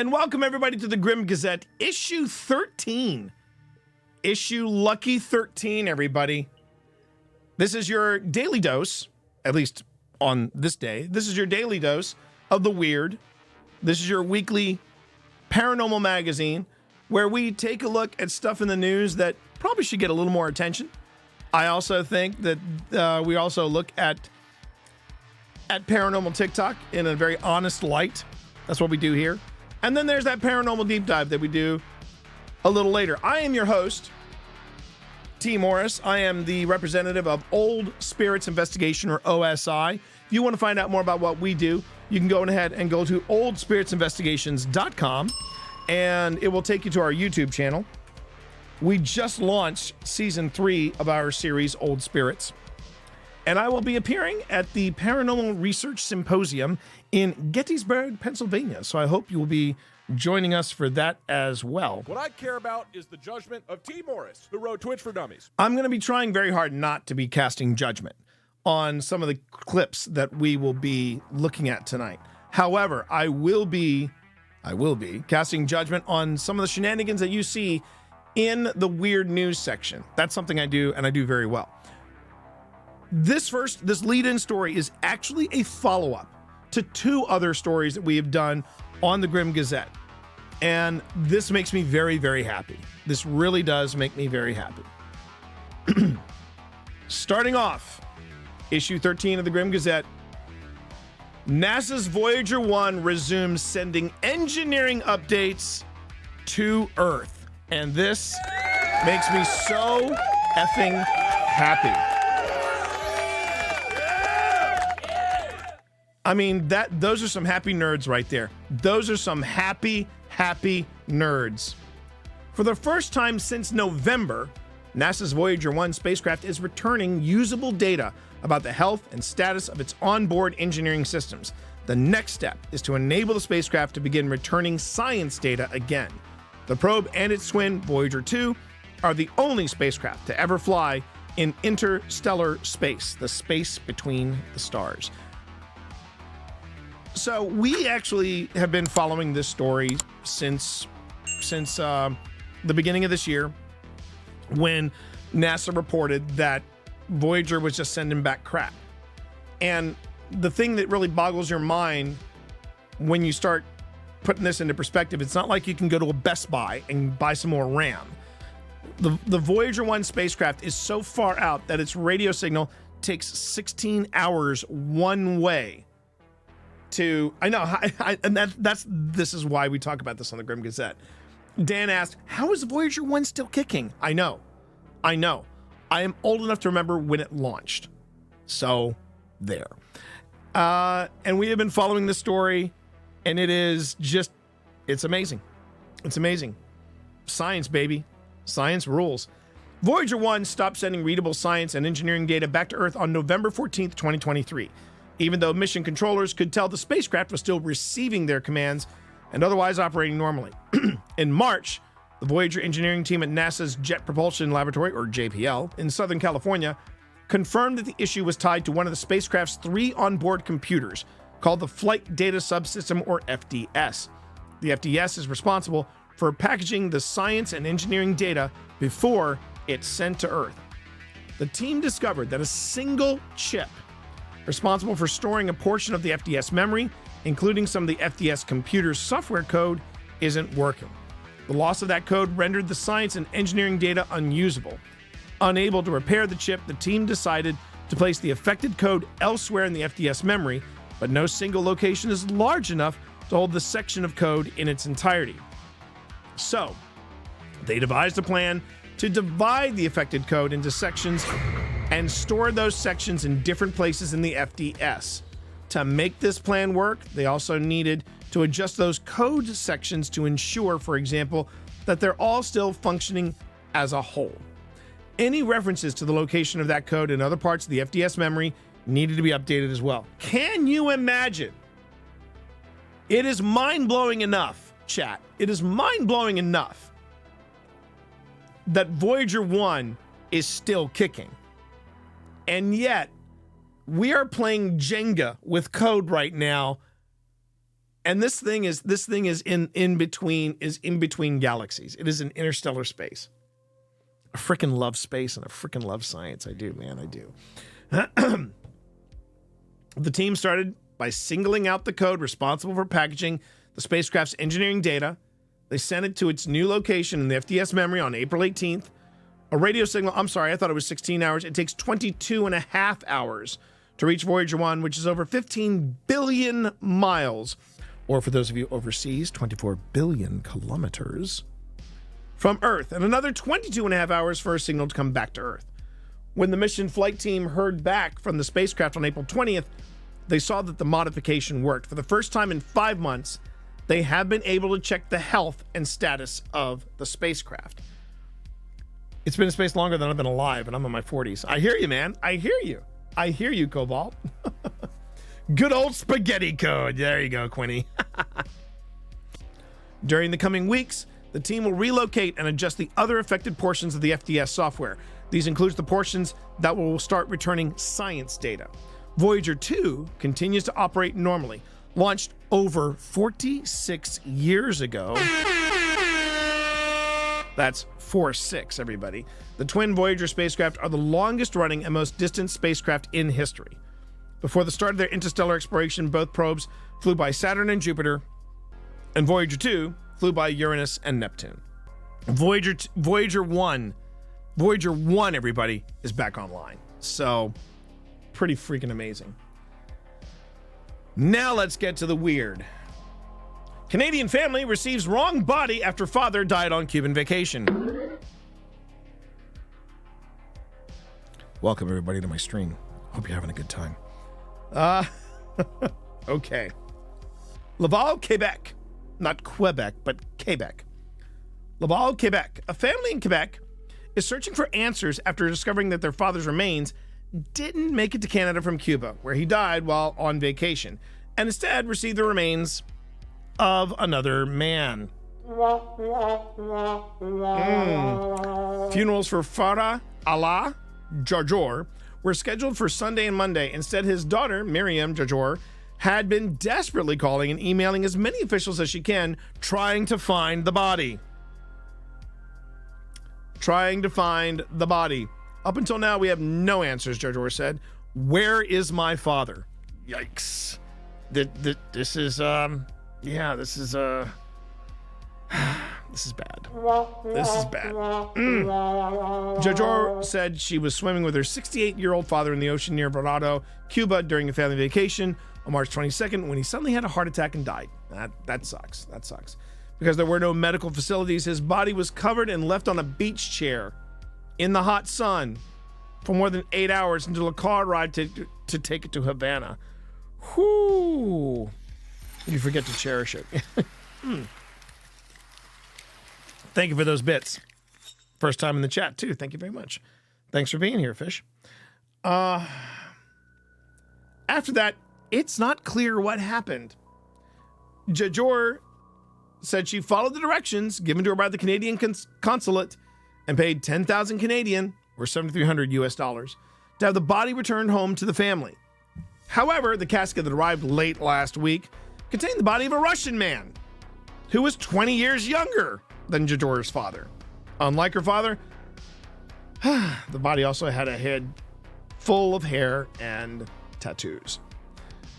And welcome everybody to the Grim Gazette, issue 13. Issue lucky 13, everybody. This is your daily dose, at least on this day. This is your daily dose of the weird. This is your weekly paranormal magazine where we take a look at stuff in the news that probably should get a little more attention. I also think that we also look at paranormal TikTok in a very honest light. That's what we do here. And then there's that paranormal deep dive that we do a little later. I am your host, T. Morris. I am the representative of Old Spirits Investigation, or OSI. If you want to find out more about what we do, you can go ahead and go to oldspiritsinvestigations.com, and it will take you to our YouTube channel. We just launched season 3 of our series, Old Spirits. And I will be appearing at the Paranormal Research Symposium in Gettysburg, Pennsylvania. So I hope you will be joining us for that as well. What I care about is the judgment of T. Morris, who wrote Twitch for Dummies. I'm going to be trying very hard not to be casting judgment on some of the clips that we will be looking at tonight. However, I will be casting judgment on some of the shenanigans that you see in the weird news section. That's something I do, and I do very well. This lead-in story is actually a follow-up to 2 other stories that we have done on the Grim Gazette. And this makes me very, very happy. This really does make me very happy. Starting off, issue 13 of the Grim Gazette, NASA's Voyager 1 resumes sending engineering updates to Earth. And this makes me so effing happy. I mean, those are some happy nerds right there. Those are some happy nerds. For the first time since November, NASA's Voyager 1 spacecraft is returning usable data about the health and status of its onboard engineering systems. The next step is to enable the spacecraft to begin returning science data again. The probe and its twin, Voyager 2, are the only spacecraft to ever fly in interstellar space, the space between the stars. So we actually have been following this story since the beginning of this year, when NASA reported that Voyager was just sending back crap. And the thing that really boggles your mind when you start putting this into perspective, it's not like you can go to a Best Buy and buy some more RAM. The Voyager 1 spacecraft is so far out that its radio signal takes 16 hours one way. This is why we talk about this on the Grim Gazette. Dan asked, how is Voyager 1 still kicking? I know. I am old enough to remember when it launched. So, there. And we have been following this story, and it's amazing. It's amazing. Science, baby. Science rules. Voyager 1 stopped sending readable science and engineering data back to Earth on November 14th, 2023. Even though mission controllers could tell the spacecraft was still receiving their commands and otherwise operating normally. In March, the Voyager engineering team at NASA's Jet Propulsion Laboratory, or JPL, in Southern California, confirmed that the issue was tied to one of the spacecraft's 3 onboard computers, called the Flight Data Subsystem, or FDS. The FDS is responsible for packaging the science and engineering data before it's sent to Earth. The team discovered that a single chip responsible for storing a portion of the FDS memory, including some of the FDS computer's software code, isn't working. The loss of that code rendered the science and engineering data unusable. Unable to repair the chip, the team decided to place the affected code elsewhere in the FDS memory, but no single location is large enough to hold the section of code in its entirety. So, they devised a plan to divide the affected code into sections and store those sections in different places in the FDS. To make this plan work, they also needed to adjust those code sections to ensure, for example, that they're all still functioning as a whole. Any references to the location of that code in other parts of the FDS memory needed to be updated as well. Can you imagine? It is mind-blowing enough, chat. It is mind-blowing enough that Voyager 1 is still kicking. And yet, we are playing Jenga with code right now And this thing is in between galaxies. It is in interstellar space. I freaking love space and I freaking love science. I do, man. I do. The team started by singling out the code responsible for packaging the spacecraft's engineering data. They sent it to its new location in the FDS memory on April 18th. A radio signal, I'm sorry, I thought it was 16 hours. It takes 22 and a half hours to reach Voyager 1, which is over 15 billion miles, or for those of you overseas, 24 billion kilometers from Earth, and another 22 and a half hours for a signal to come back to Earth. When the mission flight team heard back from the spacecraft on April 20th, they saw that the modification worked. For the first time in 5 months, they have been able to check the health and status of the spacecraft. It's been in space longer than I've been alive, and I'm in my 40s. I hear you, man. I hear you. I hear you, Cobalt. Good old spaghetti code. There you go, Quinny. During the coming weeks, the team will relocate and adjust the other affected portions of the FDS software. These includes the portions that will start returning science data. Voyager 2 continues to operate normally. Launched over 46 years ago. That's 4-6, everybody. The twin Voyager spacecraft are the longest running and most distant spacecraft in history. Before the start of their interstellar exploration, both probes flew by Saturn and Jupiter, and Voyager 2 flew by Uranus and Neptune. Voyager 1, everybody, is back online. So, pretty freaking amazing. Now let's get to the weird. Canadian family receives wrong body after father died on Cuban vacation. Welcome, everybody, to my stream. Hope you're having a good time. Okay. Laval, Quebec. Not Quebec, but Quebec. Laval, Quebec. A family in Quebec is searching for answers after discovering that their father's remains didn't make it to Canada from Cuba, where he died while on vacation, and instead received the remains of another man. Funerals for Farah Allah Jajor were scheduled for Sunday and Monday. Instead, his daughter, Miriam Jajor, had been desperately calling and emailing as many officials as she can, trying to find the body. Up until now, we have no answers, Jajor said. Where is my father? Yikes. This is bad. This is bad. Jajor said she was swimming with her 68-year-old father in the ocean near Verado, Cuba, during a family vacation on March 22nd when he suddenly had a heart attack and died. That sucks. Because there were no medical facilities, his body was covered and left on a beach chair in the hot sun for more than 8 hours until a car arrived to take it to Havana. Whoo! You forget to cherish it. Thank you for those bits. First time in the chat, too. Thank you very much. Thanks for being here, Fish. After that, it's not clear what happened. Jajor said she followed the directions given to her by the Canadian consulate and paid 10,000 Canadian, or $7,300 US, to have the body returned home to the family. However, the casket that arrived late last week contained the body of a Russian man who was 20 years younger than Jajor's father. Unlike her father, the body also had a head full of hair and tattoos.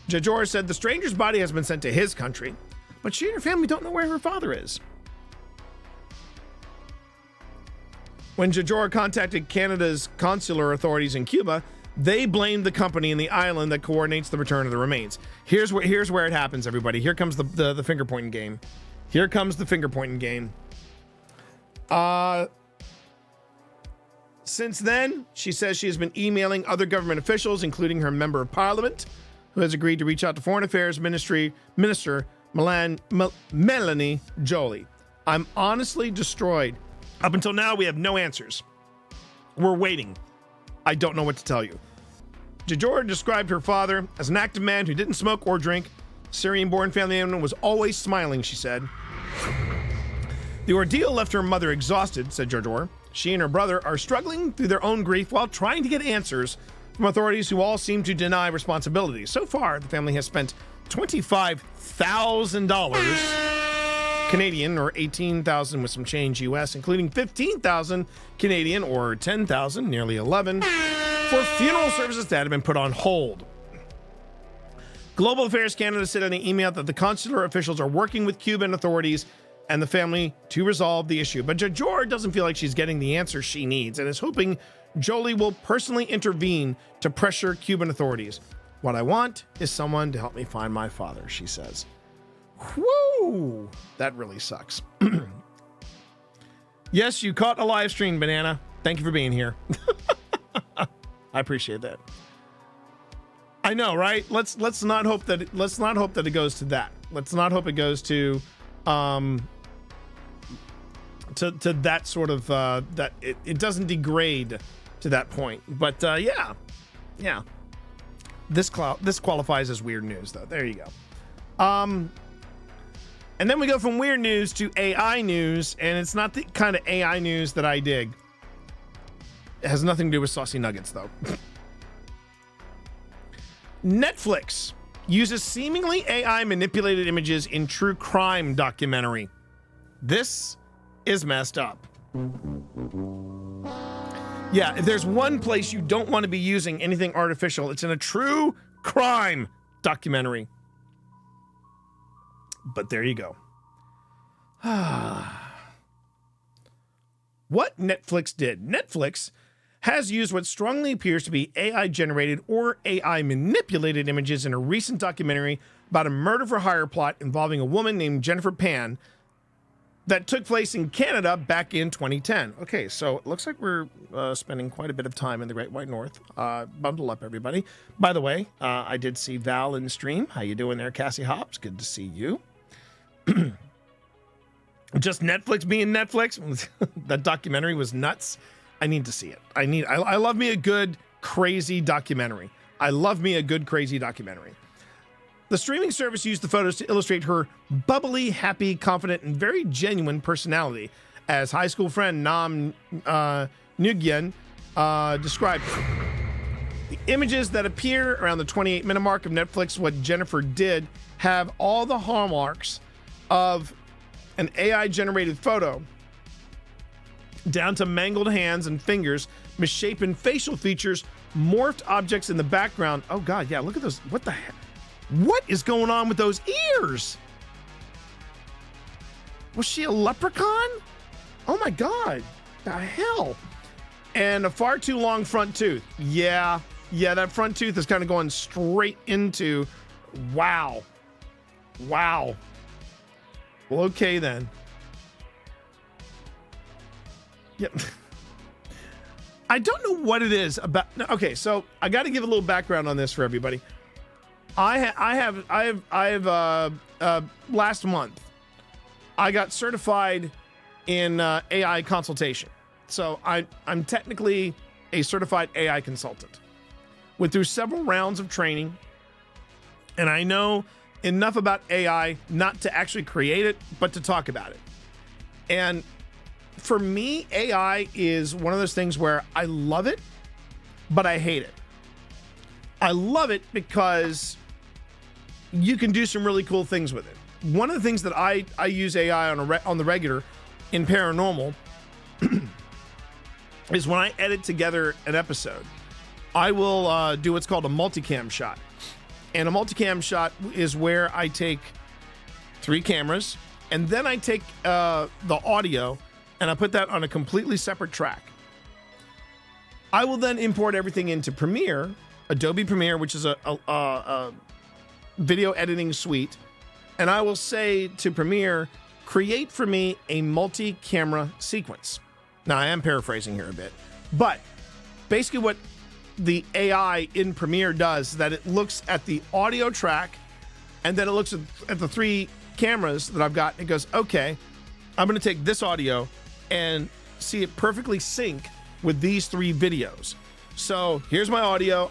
Jajor said the stranger's body has been sent to his country, but she and her family don't know where her father is. When Jajor contacted Canada's consular authorities in Cuba, they blamed the company in the island that coordinates the return of the remains. Here's where it happens, everybody. Here comes the finger pointing game. Since then, she says she has been emailing other government officials, including her member of parliament, who has agreed to reach out to Foreign Affairs Minister Melanie Joly. I'm honestly destroyed. Up until now, we have no answers. We're waiting. I don't know what to tell you. Jajor described her father as an active man who didn't smoke or drink. Syrian-born family man was always smiling, she said. The ordeal left her mother exhausted, said Jajor. She and her brother are struggling through their own grief while trying to get answers from authorities who all seem to deny responsibility. So far, the family has spent $25,000 Canadian, or 18,000 with some change US, including 15,000 Canadian, or 10,000, nearly 11, for funeral services that have been put on hold. Global Affairs Canada said in an email that the consular officials are working with Cuban authorities and the family to resolve the issue. But Jajor doesn't feel like she's getting the answer she needs and is hoping Jolie will personally intervene to pressure Cuban authorities. What I want is someone to help me find my father, she says. Whoo! That really sucks. Yes, you caught a live stream, Banana. Thank you for being here. I appreciate that. I know, right? Let's not hope that it goes to that. Let's not hope it goes to that sort of that it doesn't degrade to that point. But yeah. This qualifies as weird news, though. There you go. And then we go from weird news to AI news, and it's not the kind of AI news that I dig. It has nothing to do with saucy nuggets, though. Netflix uses seemingly AI manipulated images in true crime documentary. This is messed up. Yeah, if there's one place you don't want to be using anything artificial, it's in a true crime documentary. But there you go. What Netflix did. Netflix has used what strongly appears to be AI-generated or AI-manipulated images in a recent documentary about a murder-for-hire plot involving a woman named Jennifer Pan that took place in Canada back in 2010. Okay, so it looks like we're spending quite a bit of time in the Great White North. Bundle up, everybody. By the way, I did see Val in the stream. How you doing there, Cassie Hobbs? Good to see you. Just Netflix being Netflix. That documentary was nuts. I need to see it. I love me a good, crazy documentary. The streaming service used the photos to illustrate her bubbly, happy, confident, and very genuine personality, as high school friend Nam Nguyen described her. The images that appear around the 28-minute mark of Netflix, What Jennifer Did, have all the hallmarks of an AI-generated photo, down to mangled hands and fingers, misshapen facial features, morphed objects in the background. Oh, God, yeah, look at those. What the heck? What is going on with those ears? Was she a leprechaun? Oh, my God. The hell? And a far too long front tooth. Yeah, that front tooth is kind of going straight into... Wow. Well, okay, then. Yep. I don't know what it is about. Okay, so I got to give a little background on this for everybody. I have last month I got certified in AI consultation. So I'm technically a certified AI consultant. Went through several rounds of training, and I know enough about AI not to actually create it, but to talk about it. And for me, AI is one of those things where I love it, but I hate it. I love it because you can do some really cool things with it. One of the things that I use AI on the regular in paranormal is when I edit together an episode, I will do what's called a multicam shot. And a multicam shot is where I take 3 cameras, and then I take the audio and I put that on a completely separate track. I will then import everything into Premiere, Adobe Premiere, which is a video editing suite. And I will say to Premiere, create for me a multi-camera sequence. Now, I am paraphrasing here a bit, but basically what the AI in Premiere does is that it looks at the audio track, and then it looks at the 3 cameras that I've got. It goes, okay, I'm going to take this audio and see it perfectly sync with these 3 videos. So here's my audio.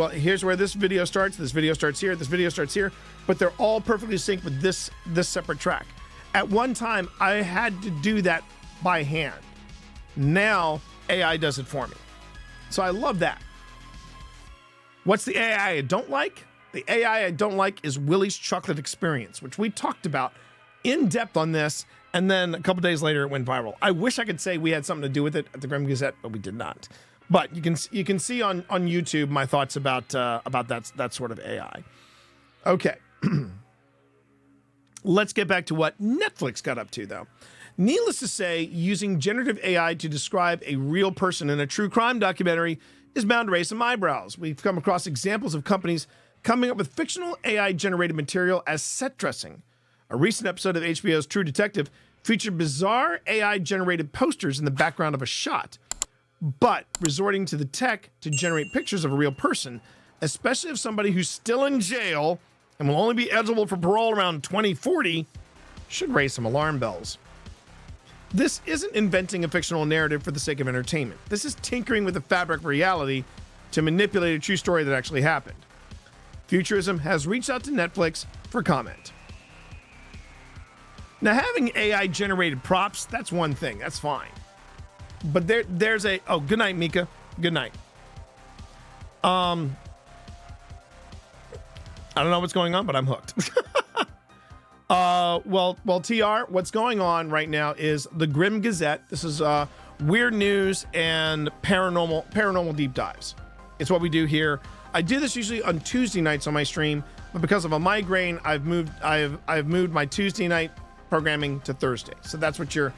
Here's where this video starts. This video starts here. This video starts here. But they're all perfectly synced with this separate track. At one time, I had to do that by hand. Now, AI does it for me. So I love that. What's the AI I don't like? The AI I don't like is Willie's Chocolate Experience, which we talked about in depth on this, and then a couple days later it went viral. I wish I could say we had something to do with it at the Grim Gazette, but we did not. But you can see on YouTube my thoughts about that sort of AI. Okay. Let's get back to what Netflix got up to, though. Needless to say, using generative AI to describe a real person in a true crime documentary is bound to raise some eyebrows. We've come across examples of companies coming up with fictional AI-generated material as set dressing. A recent episode of HBO's True Detective featured bizarre AI-generated posters in the background of a shot, but resorting to the tech to generate pictures of a real person, especially of somebody who's still in jail and will only be eligible for parole around 2040, should raise some alarm bells. This isn't inventing a fictional narrative for the sake of entertainment. This is tinkering with the fabric of reality to manipulate a true story that actually happened. Futurism has reached out to Netflix for comment. Now, having AI-generated props, that's one thing. That's fine. But there's a... Oh, good night, Mika. Good night. I don't know what's going on, but I'm hooked. Well, TR, what's going on right now is the Grim Gazette. This is weird news and paranormal deep dives. It's what we do here. I do this usually on Tuesday nights on my stream, but because of a migraine, I've moved my Tuesday night programming to Thursday. So that's what you're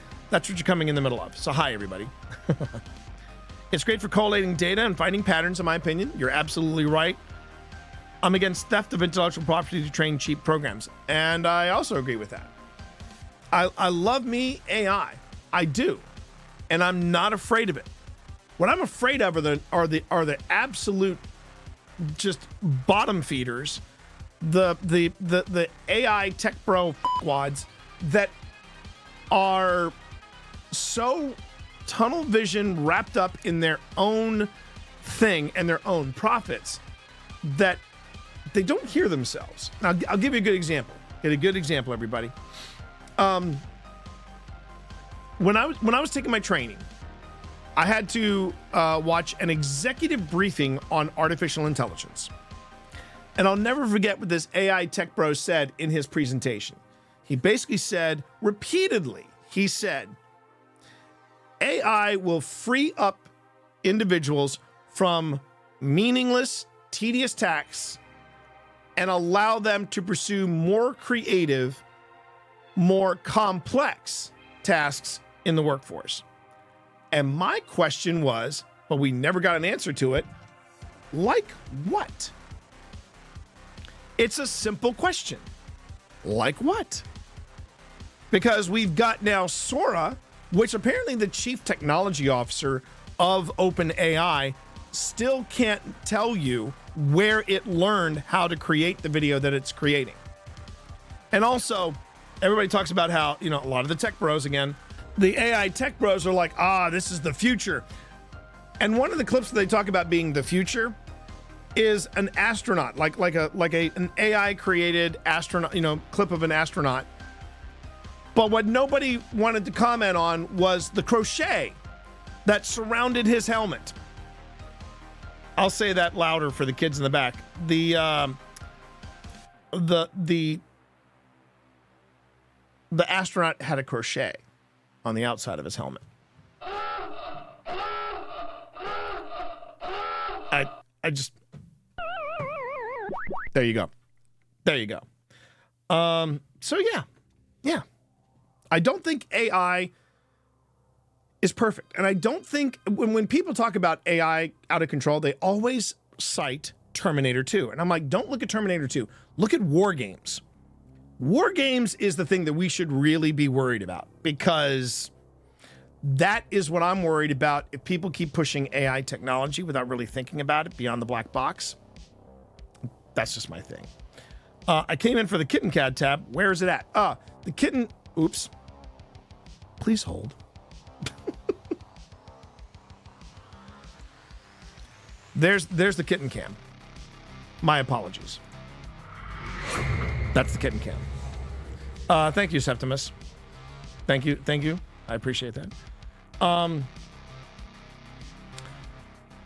coming in the middle of. So hi, everybody. It's great for collating data and finding patterns, in my opinion. You're absolutely right. I'm against theft of intellectual property to train cheap programs. And I also agree with that. I love me AI. I do. And I'm not afraid of it. What I'm afraid of are the absolute just bottom feeders, the AI tech bro quads that are so tunnel vision wrapped up in their own thing and their own profits that they don't hear themselves. Now, I'll give you a good example. Get a good example, everybody. When I was taking my training, I had to watch an executive briefing on artificial intelligence. And I'll never forget what this AI tech bro said in his presentation. He basically said, repeatedly, he said, AI will free up individuals from meaningless, tedious tasks and allow them to pursue more creative, more complex tasks in the workforce. And my question was, but we never got an answer to it, like what? It's a simple question. Like what? Because we've got now Sora, which apparently the chief technology officer of OpenAI still can't tell you where it learned how to create the video that it's creating. And also, everybody talks about how, a lot of the tech bros, again, the AI tech bros are like, this is the future. And one of the clips that they talk about being the future is an astronaut, like an AI created astronaut, clip of an astronaut. But what nobody wanted to comment on was the crochet that surrounded his helmet. I'll say that louder for the kids in the back. The astronaut had a crochet on the outside of his helmet. I just... There you go. So yeah. I don't think AI is perfect. And I don't think when people talk about AI out of control, they always cite Terminator 2. And I'm like, don't look at Terminator 2. Look at War Games. War Games is the thing that we should really be worried about, because that is what I'm worried about. If people keep pushing AI technology without really thinking about it beyond the black box, that's just my thing. I came in for the Kitten CAD tab. Where is it at? The kitten. Oops. Please hold. There's the kitten cam. My apologies. That's the kitten cam. Thank you, Septimus. Thank you. I appreciate that.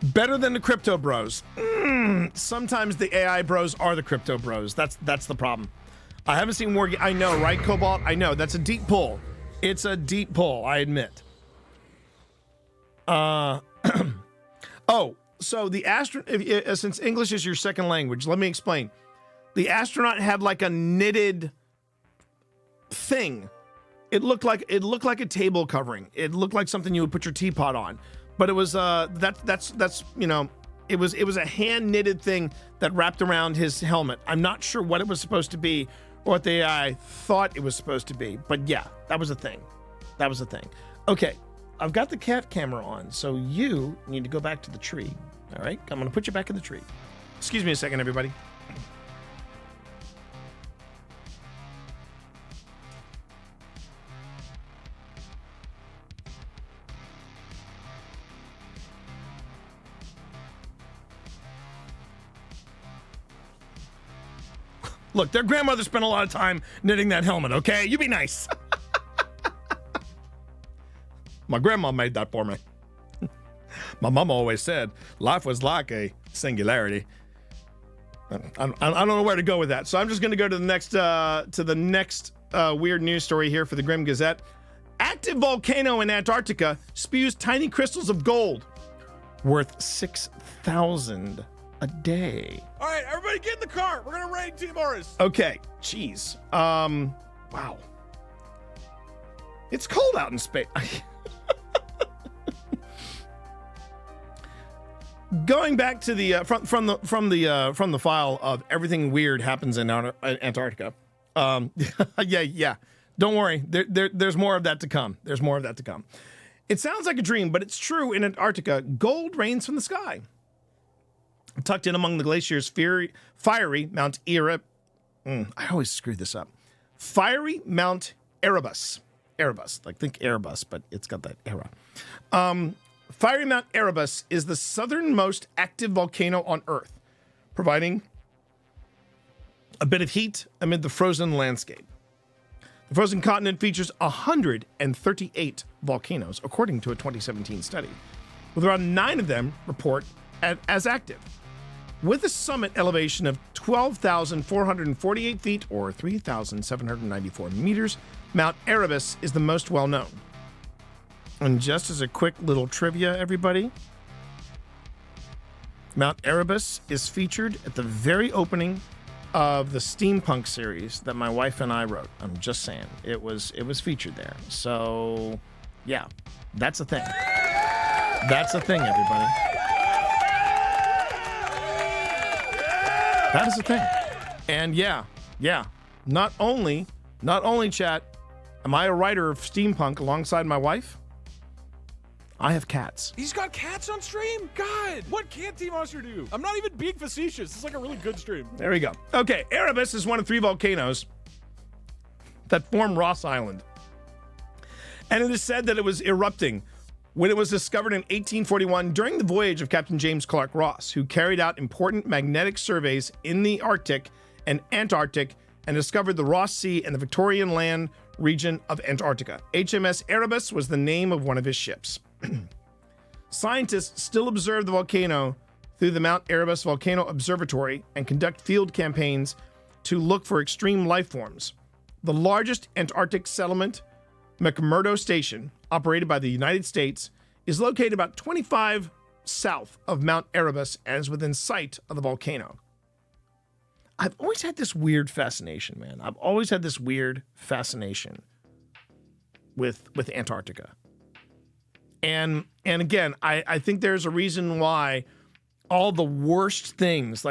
Better than the crypto bros. Sometimes the AI bros are the crypto bros. That's the problem. I haven't seen more. I know, right, Cobalt? I know. That's a deep pull. It's a deep pull, I admit. Oh, so the since English is your second language, let me explain. The astronaut had like a knitted thing. It looked like a table covering. It looked like something you would put your teapot on. But it was that's you know, it was a hand knitted thing that wrapped around his helmet. I'm not sure what it was supposed to be or what the AI thought it was supposed to be, but yeah, that was a thing. That was a thing. Okay, I've got the cat camera on, so you need to go back to the tree. All right, I'm gonna put you back in the tree. Excuse me a second, everybody. Look, their grandmother spent a lot of time knitting that helmet, okay? You be nice. My grandma made that for me. My mama always said life was like a singularity. I don't know where to go with that. So I'm just going to go to the next weird news story here for the Grim Gazette. Active volcano in Antarctica spews tiny crystals of gold worth 6,000 a day. All right, everybody get in the car. We're gonna raid Team Morris. Okay, jeez. Wow. It's cold out in space. Going back to the from the file of everything weird happens in Antarctica. Yeah. Don't worry. There's more of that to come. There's more of that to come. It sounds like a dream, but it's true. In Antarctica, gold rains from the sky. Tucked in among the glaciers, fiery Mount Erebus. I always screw this up. Fiery Mount Erebus. Erebus, like think Airbus, but it's got that era. Fiery Mount Erebus is the southernmost active volcano on Earth, providing a bit of heat amid the frozen landscape. The frozen continent features 138 volcanoes, according to a 2017 study, with around 9 of them report as active. With a summit elevation of 12,448 feet or 3,794 meters, Mount Erebus is the most well-known. And just as a quick little trivia, everybody, Mount Erebus is featured at the very opening of the steampunk series that my wife and I wrote. I'm just saying, it was featured there. So, yeah, that's a thing. That's a thing, everybody. That is a thing. And yeah. Not only, chat, am I a writer of steampunk alongside my wife? I have cats. He's got cats on stream? God, what can't Team Monster do? I'm not even being facetious. It's like a really good stream. There we go. Okay, Erebus is one of 3 volcanoes that form Ross Island. And it is said that it was erupting when it was discovered in 1841 during the voyage of Captain James Clark Ross, who carried out important magnetic surveys in the Arctic and Antarctic and discovered the Ross Sea and the Victorian land region of Antarctica. HMS Erebus was the name of one of his ships. Scientists still observe the volcano through the Mount Erebus Volcano Observatory and conduct field campaigns to look for extreme life forms. The largest Antarctic settlement, McMurdo Station, operated by the United States, is located about 25 south of Mount Erebus and is within sight of the volcano. I've always had this weird fascination, man. I've always had this weird fascination with Antarctica. And again, I think there's a reason why all the worst things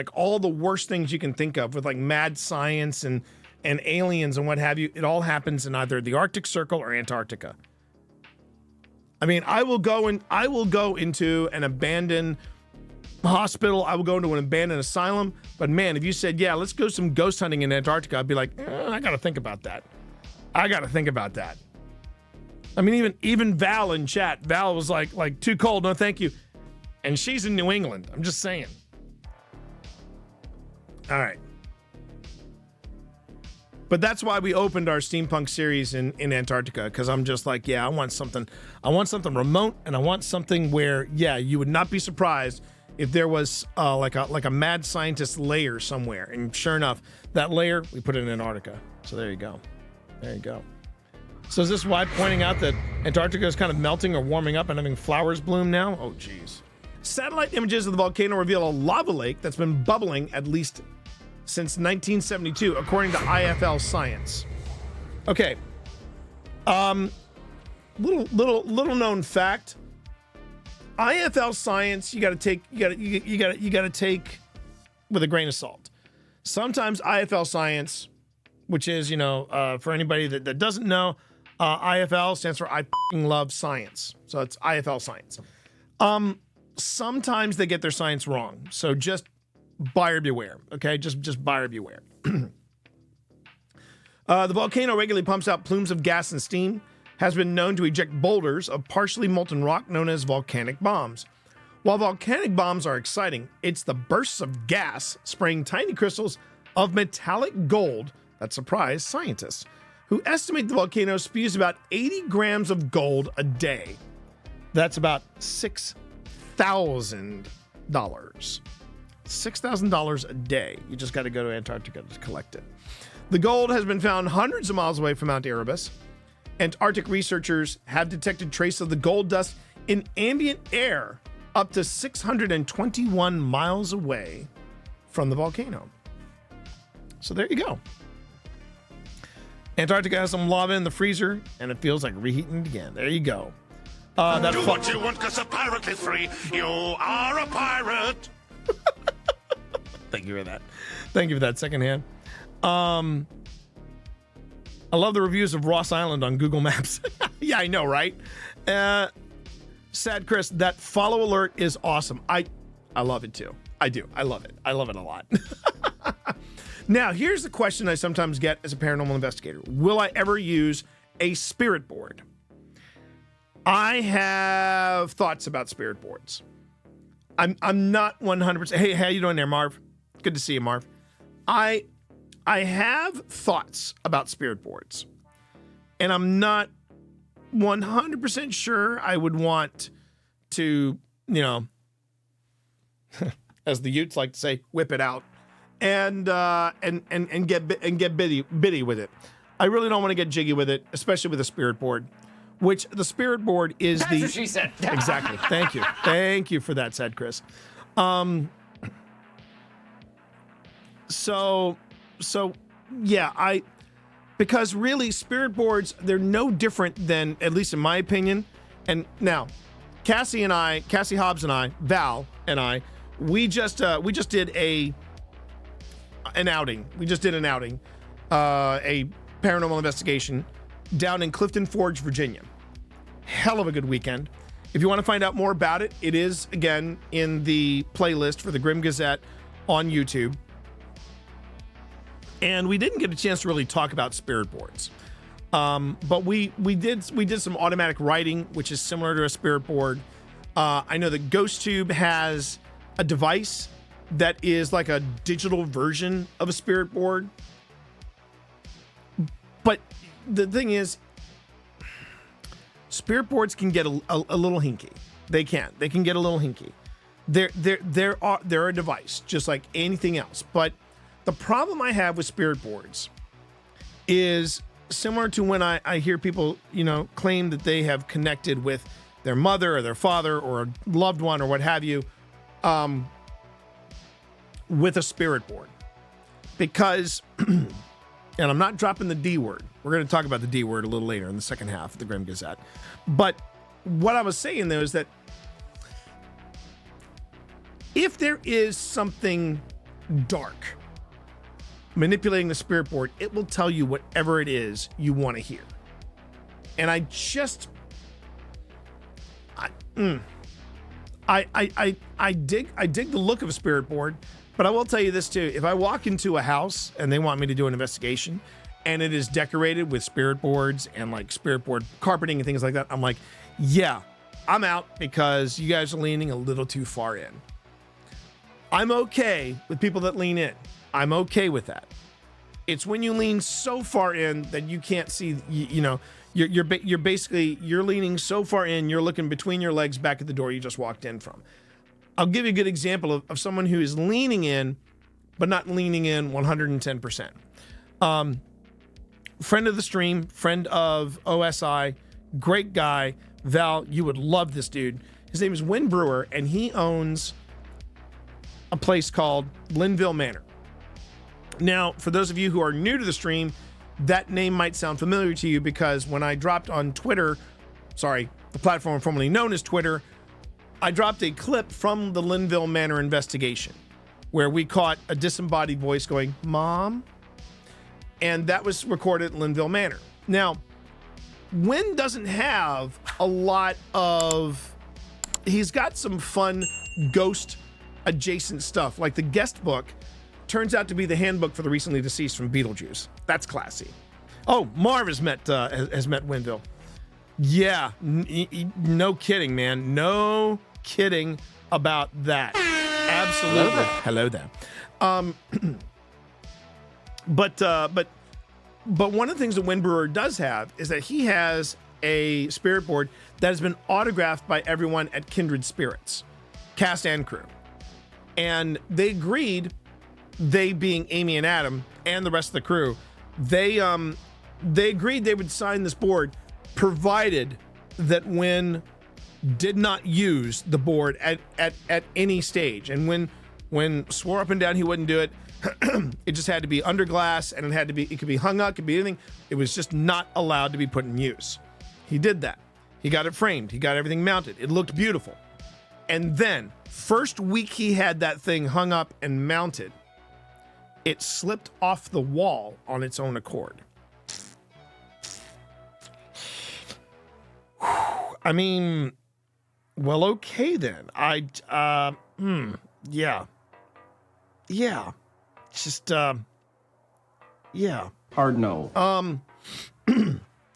you can think of with like mad science and aliens and what have you, it all happens in either the Arctic Circle or Antarctica. I mean, I will go into an abandoned hospital. I will go into an abandoned asylum. But man, if you said, yeah, let's go some ghost hunting in Antarctica, I'd be like, I got to think about that. I mean, even Val in chat, Val was like too cold, no thank you. And she's in New England. I'm just saying. All right. But that's why we opened our steampunk series in Antarctica, because I'm just like, yeah, I want something remote, and I want something where, yeah, you would not be surprised if there was like a mad scientist lair somewhere. And sure enough, that lair, we put it in Antarctica. So there you go. There you go. So is this why pointing out that Antarctica is kind of melting or warming up and having flowers bloom now? Oh, geez. Satellite images of the volcano reveal a lava lake that's been bubbling at least since 1972, according to IFL Science. Okay. Little known fact. IFL Science, you got to take with a grain of salt. Sometimes IFL Science, which is, for anybody that doesn't know, IFL stands for I f***ing love science. So it's IFL Science. Sometimes they get their science wrong. So just buyer beware, okay? Just buyer beware. The volcano regularly pumps out plumes of gas and steam, has been known to eject boulders of partially molten rock known as volcanic bombs. While volcanic bombs are exciting, it's the bursts of gas spraying tiny crystals of metallic gold that surprise scientists, who estimate the volcano spews about 80 grams of gold a day. That's about $6,000. $6,000 a day. You just got to go to Antarctica to collect it. The gold has been found hundreds of miles away from Mount Erebus. Antarctic researchers have detected traces of the gold dust in ambient air up to 621 miles away from the volcano. So there you go. Antarctica has some lava in the freezer, and it feels like reheating it again. There you go. Do what you want, because a pirate is free. You are a pirate. Thank you for that. Thank you for that secondhand. I love the reviews of Ross Island on Google Maps. Yeah, I know, right? Sad Chris, that follow alert is awesome. I love it too. I do. I love it. I love it a lot. Now, here's the question I sometimes get as a paranormal investigator. Will I ever use a spirit board? I have thoughts about spirit boards. I'm not 100%. Hey, how you doing there, Marv? Good to see you, Marv. I have thoughts about spirit boards, and I'm not 100% sure I would want to, as the Utes like to say, whip it out and get bitty with it. I really don't want to get jiggy with it, especially with a spirit board, which the spirit board is That's what she said. Exactly. Thank you. Thank you for that, said Chris. So yeah, because really spirit boards, they're no different than, at least in my opinion. And now Cassie Hobbs and I, Val and I, we just did an outing. We just did an outing, a paranormal investigation down in Clifton Forge, Virginia. Hell of a good weekend. If you want to find out more about it, it is, again, in the playlist for the Grim Gazette on YouTube. And we didn't get a chance to really talk about spirit boards. But we did some automatic writing, which is similar to a spirit board. I know that GhostTube has a device that is like a digital version of a spirit board. But the thing is, spirit boards can get a little hinky. They can get a little hinky. They're a device, just like anything else. But the problem I have with spirit boards is similar to when I hear people, claim that they have connected with their mother or their father or a loved one or what have you, with a spirit board. Because, and I'm not dropping the D word. We're going to talk about the D word a little later in the second half of the Grim Gazette. But what I was saying though is that if there is something dark manipulating the spirit board, it will tell you whatever it is you want to hear. And I dig the look of a spirit board, but I will tell you this too. If I walk into a house and they want me to do an investigation and it is decorated with spirit boards and like spirit board carpeting and things like that, I'm like, yeah, I'm out because you guys are leaning a little too far in. I'm okay with people that lean in. I'm okay with that. It's when you lean so far in that you can't see. You're basically leaning so far in. You're looking between your legs back at the door you just walked in from. I'll give you a good example of someone who is leaning in, but not leaning in 110%. Friend of the stream, friend of OSI, great guy. Val, you would love this dude. His name is Win Brewer, and he owns a place called Linville Manor. Now, for those of you who are new to the stream, that name might sound familiar to you because when I dropped on Twitter, the platform formerly known as Twitter, I dropped a clip from the Linville Manor investigation where we caught a disembodied voice going, "Mom?" And that was recorded at Linville Manor. Now, Win doesn't have a lot of... He's got some fun ghost adjacent stuff, like the guest book turns out to be the handbook for the recently deceased from Beetlejuice. That's classy. Oh, Marv has met Winville. Yeah, no kidding, man. No kidding about that. Absolutely. Hello there. But one of the things that Win Brewer does have is that he has a spirit board that has been autographed by everyone at Kindred Spirits, cast and crew. And they agreed, they being Amy and Adam and the rest of the crew, they agreed they would sign this board provided that Win did not use the board at any stage. And when swore up and down he wouldn't do it, it just had to be under glass, and it could be hung up, it could be anything. It was just not allowed to be put in use. He did that. He got it framed. He got everything mounted. It looked beautiful. And then, first week he had that thing hung up and mounted, it slipped off the wall on its own accord. I mean, well, okay then. Yeah. Just, yeah. Hard no.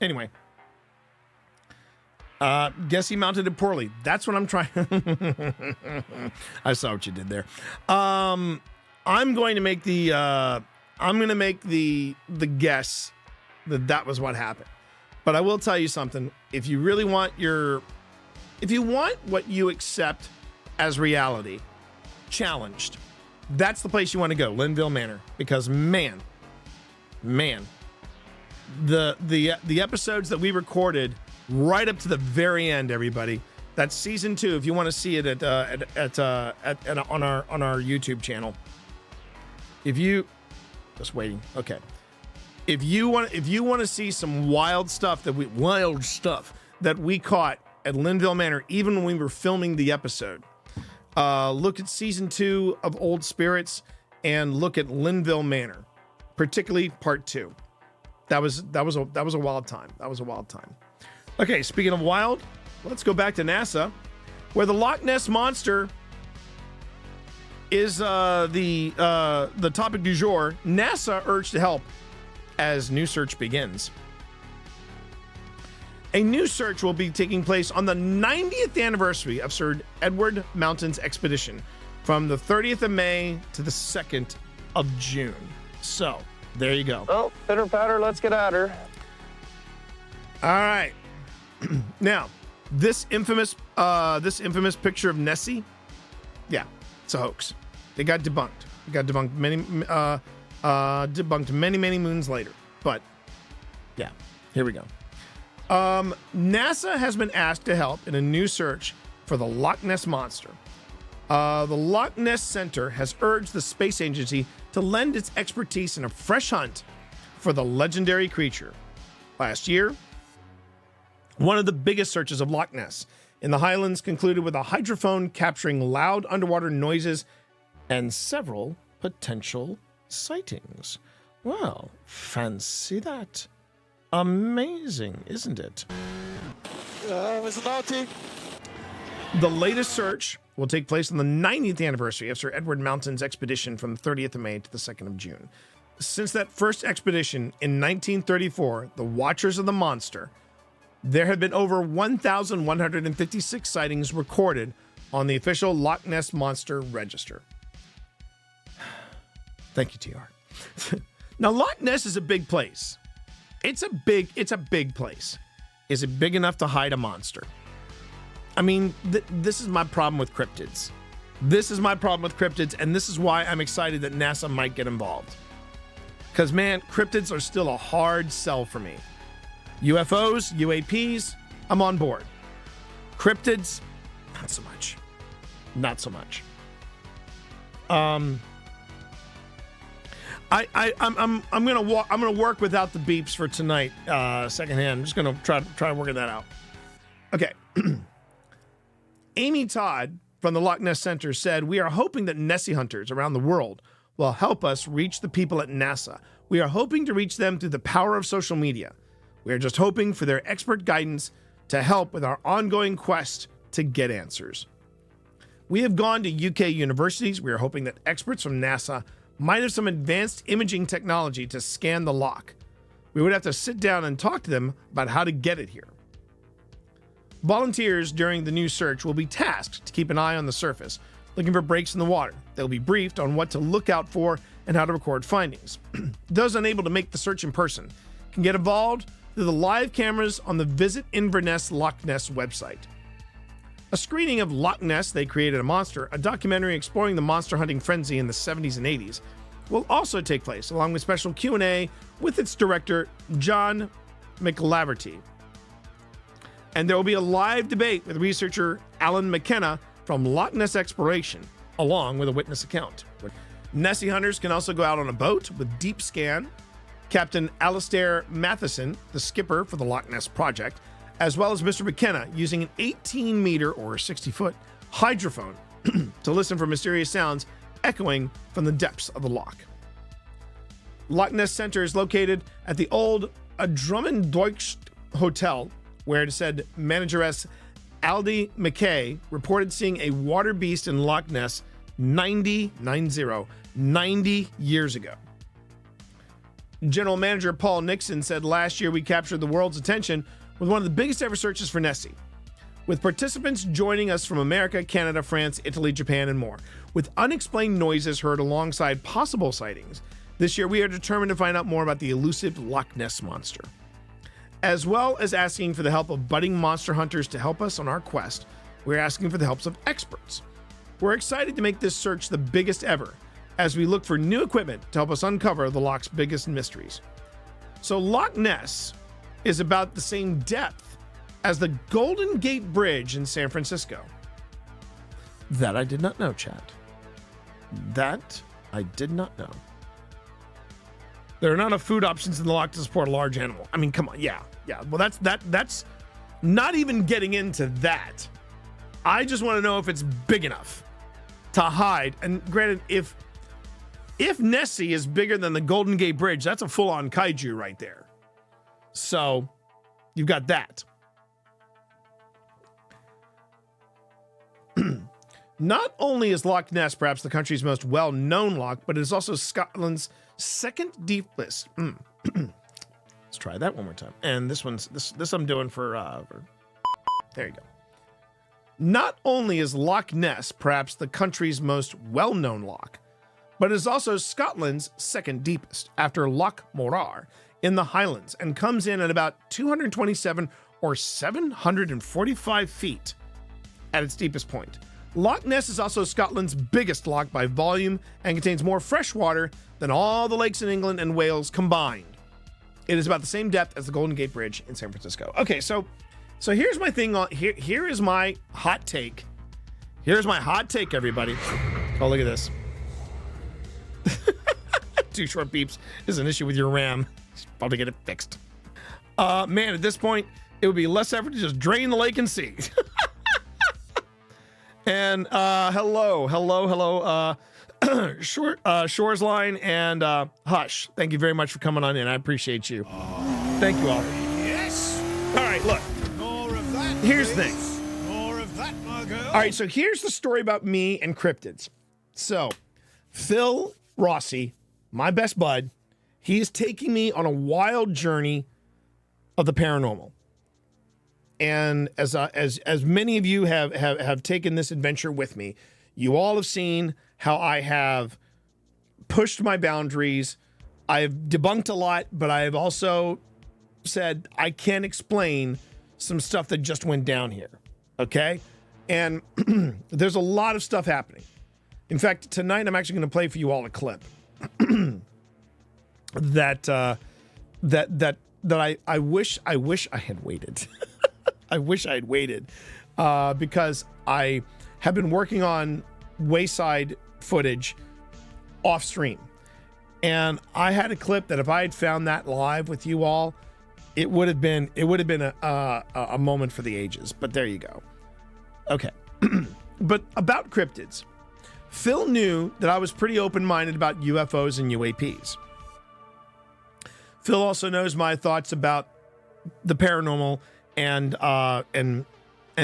Anyway. Guess he mounted it poorly. That's what I'm trying. I saw what you did there. I'm going to make the guess that was what happened. But I will tell you something. If you really want what you accept as reality challenged, that's the place you want to go, Linville Manor, because man, the episodes that we recorded right up to the very end, everybody. That's season 2. If you want to see it on our YouTube channel. If you just waiting, okay. If you want to see some wild stuff that we caught at Linville Manor, even when we were filming the episode, look at season 2 of Old Spirits and look at Linville Manor, particularly part 2. That was a wild time. That was a wild time. Okay, speaking of wild, let's go back to NASA, where the Loch Ness Monster is the topic du jour. NASA urged to help as new search begins. A new search will be taking place on the 90th anniversary of Sir Edward Mountain's expedition from the 30th of May to the 2nd of June. So, there you go. Well, pitter patter, let's get at her. All right. Now, this infamous picture of Nessie, yeah, it's a hoax. It got debunked. It got debunked many moons later. But yeah, here we go. NASA has been asked to help in a new search for the Loch Ness Monster. The Loch Ness Center has urged the space agency to lend its expertise in a fresh hunt for the legendary creature. Last year, one of the biggest searches of Loch Ness in the Highlands concluded with a hydrophone capturing loud underwater noises and several potential sightings. Well, fancy that. Amazing, isn't it? Mr. Naughty. The latest search will take place on the 90th anniversary of Sir Edward Mountain's expedition from the 30th of May to the 2nd of June. Since that first expedition in 1934, the Watchers of the Monster, there have been over 1,156 sightings recorded on the official Loch Ness Monster Register. Thank you, TR. Now, Loch Ness is a big place. It's a big place. Is it big enough to hide a monster? I mean, this is my problem with cryptids. This is my problem with cryptids, and this is why I'm excited that NASA might get involved. Because, man, cryptids are still a hard sell for me. UFOs, UAPs, I'm on board. Cryptids, not so much. Not so much. I'm gonna work without the beeps for tonight. Secondhand. I'm just gonna try working that out. Okay. Amy Todd from the Loch Ness Center said, "We are hoping that Nessie hunters around the world will help us reach the people at NASA. We are hoping to reach them through the power of social media. We are just hoping for their expert guidance to help with our ongoing quest to get answers. We have gone to UK universities. We are hoping that experts from NASA might have some advanced imaging technology to scan the loch. We would have to sit down and talk to them about how to get it here. Volunteers during the new search will be tasked to keep an eye on the surface, looking for breaks in the water. They'll be briefed on what to look out for and how to record findings. Those unable to make the search in person can get involved through the live cameras on the Visit Inverness Loch Ness website. A screening of Loch Ness, They Created a Monster, a documentary exploring the monster hunting frenzy in the 70s and 80s, will also take place, along with special Q&A with its director, John McLaverty. And there will be a live debate with researcher Alan McKenna from Loch Ness Exploration, along with a witness account. Nessie hunters can also go out on a boat with Deep Scan, Captain Alastair Matheson, the skipper for the Loch Ness project, as well as Mr. McKenna, using an 18-meter or 60-foot hydrophone to listen for mysterious sounds echoing from the depths of the loch. Loch Ness Center is located at the old Drummond Deutsch Hotel, where it said manageress Aldi McKay reported seeing a water beast in Loch Ness 90 years ago. General Manager Paul Nixon said last year we captured the world's attention with one of the biggest ever searches for Nessie, with participants joining us from America, Canada, France, Italy, Japan, and more, with unexplained noises heard alongside possible sightings. This year we are determined to find out more about the elusive Loch Ness Monster. As well as asking for the help of budding monster hunters to help us on our quest, we're asking for the help of experts. We're excited to make this search the biggest ever, as we look for new equipment to help us uncover the loch's biggest mysteries. So Loch Ness is about the same depth as the Golden Gate Bridge in San Francisco. That I did not know, chat. That I did not know. There are not enough food options in the loch to support a large animal. I mean, come on, yeah. Well, that's not even getting into that. I just want to know if it's big enough to hide. And granted, if Nessie is bigger than the Golden Gate Bridge, that's a full-on kaiju right there. So, you've got that. Not only is Loch Ness perhaps the country's most well-known loch, but it is also Scotland's second deepest. Let's try that one more time. And this I'm doing for there you go. Not only is Loch Ness perhaps the country's most well-known loch, but it is also Scotland's second deepest after Loch Morar in the Highlands, and comes in at about 227 or 745 feet at its deepest point. Loch Ness is also Scotland's biggest loch by volume and contains more fresh water than all the lakes in England and Wales combined. It is about the same depth as the Golden Gate Bridge in San Francisco. Okay, so here's my thing on here is my hot take. Here's my hot take, everybody. Oh, look at this. 2 short beeps is an issue with your RAM. Probably get it fixed. Man, at this point, it would be less effort to just drain the lake and see. And hello, Shores Line and Hush. Thank you very much for coming on in. I appreciate you. Thank you all. Yes. All right, look. More of that. Here's the thing. More of that, my girl. All right, so here's the story about me and cryptids. So, Phil Rossi, my best bud, he is taking me on a wild journey of the paranormal. And as many of you have taken this adventure with me, you all have seen how I have pushed my boundaries, I've debunked a lot, but I've also said I can't explain some stuff that just went down here. Okay? And there's a lot of stuff happening. In fact, tonight I'm actually going to play for you all a clip that I wish I had waited. I wish I had waited because I have been working on Wayside footage off stream, and I had a clip that if I had found that live with you all, it would have been a moment for the ages. But there you go. Okay, but about cryptids, Phil knew that I was pretty open-minded about UFOs and UAPs. Phil also knows my thoughts about the paranormal and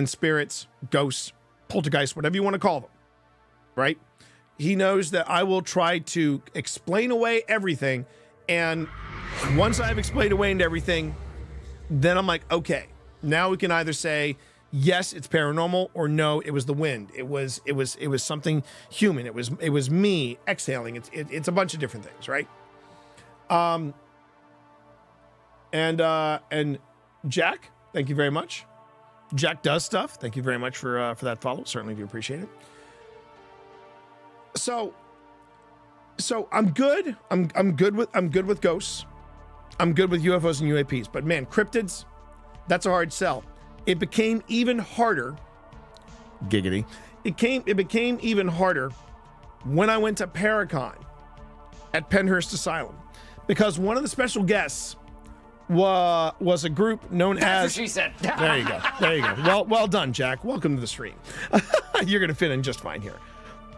spirits, ghosts, poltergeists, whatever you want to call them, right? He knows that I will try to explain away everything, and once I've explained away into everything, then I'm like, okay, now we can either say yes, it's paranormal, or no, it was the wind. It was something human. It was me exhaling. It's a bunch of different things, right? And Jack, thank you very much. Jack does stuff. Thank you very much for that follow. Certainly do appreciate it. So I'm good. I'm good with ghosts. I'm good with UFOs and UAPs. But man, cryptids, that's a hard sell. It became even harder. Giggity. It became even harder when I went to Paracon at Penhurst Asylum, because one of the special guests was a group known as. She said. There you go. There you go. Well done, Jack. Welcome to the stream. You're gonna fit in just fine here.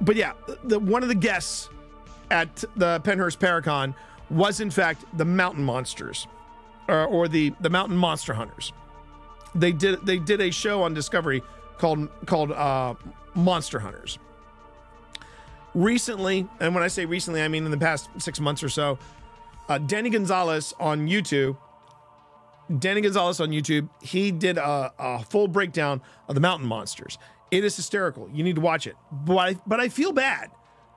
But yeah, one of the guests at the Penhurst Paracon was in fact the Mountain Monsters, or the Mountain Monster Hunters. They did a show on Discovery called Monster Hunters. Recently, and when I say recently, I mean in the past 6 months or so, Danny Gonzalez on YouTube, he did a full breakdown of the Mountain Monsters. It is hysterical. You need to watch it. But I feel bad.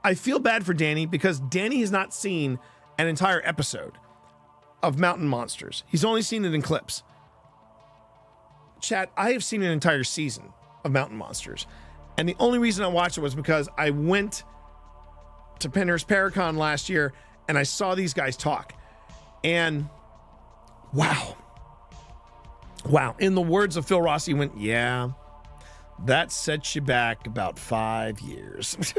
I feel bad for Danny because Danny has not seen an entire episode of Mountain Monsters. He's only seen it in clips. Chat, I have seen an entire season of Mountain Monsters. And the only reason I watched it was because I went to Penhurst Paracon last year and I saw these guys talk. And wow. In the words of Phil Rossi, he went, yeah, that sets you back about 5 years.